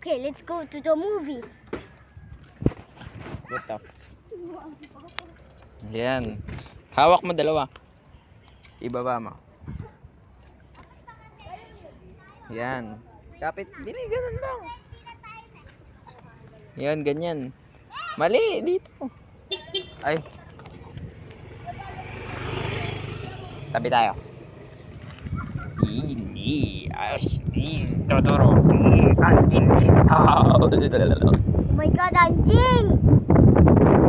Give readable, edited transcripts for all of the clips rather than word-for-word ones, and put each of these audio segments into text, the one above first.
Okay, let's go to the movies. Ito. Yan. Hawak mo dalawa. Ibaba mo. Yan. Kapit. Dili, ganun lang. Yan, ganyan. Mali, dito. Ay. Tabi tayo. Ini, Ashley, Totoro, anjing. Oh my god, anjing!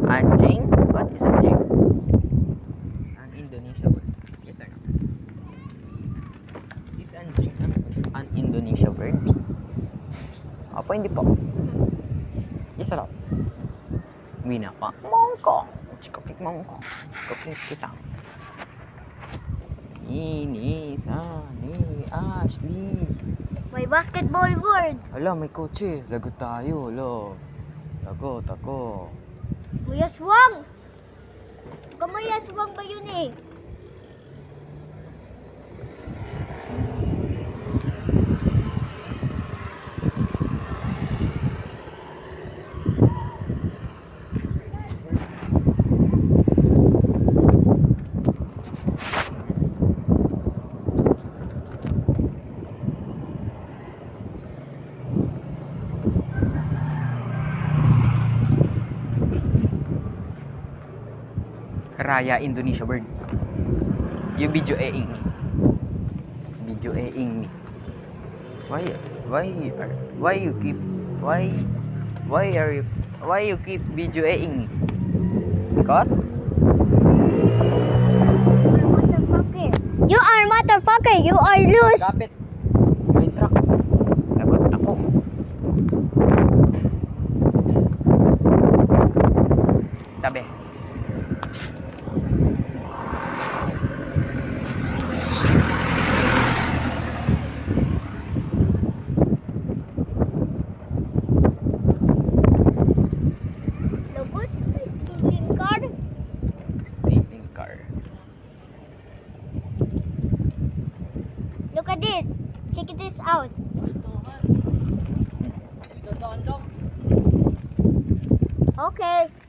Anjing? What is anjing? An Indonesia word. Yes or no? Is anjing an Indonesia word? Apa hindi po? Yes or no? Wina pa. Mongko. Chikapik mongko. Chikapik kita. Ini, Sunny, Ashley. May basketball word. Hala, may kotse. Lagot tayo, lo. Lagot ako. Mayaswang! Kamayaswang ba yun eh? Raya Indonesia word. Yung video eing ni. Video eing ni. Why you keep video eing ni? Because Motherfucker. You are motherfucker. You are loose. kapit. May truck. Lagot ako. Tabi. Lagot, stealing car. Stealing car. Look at this. Check this out. Okay.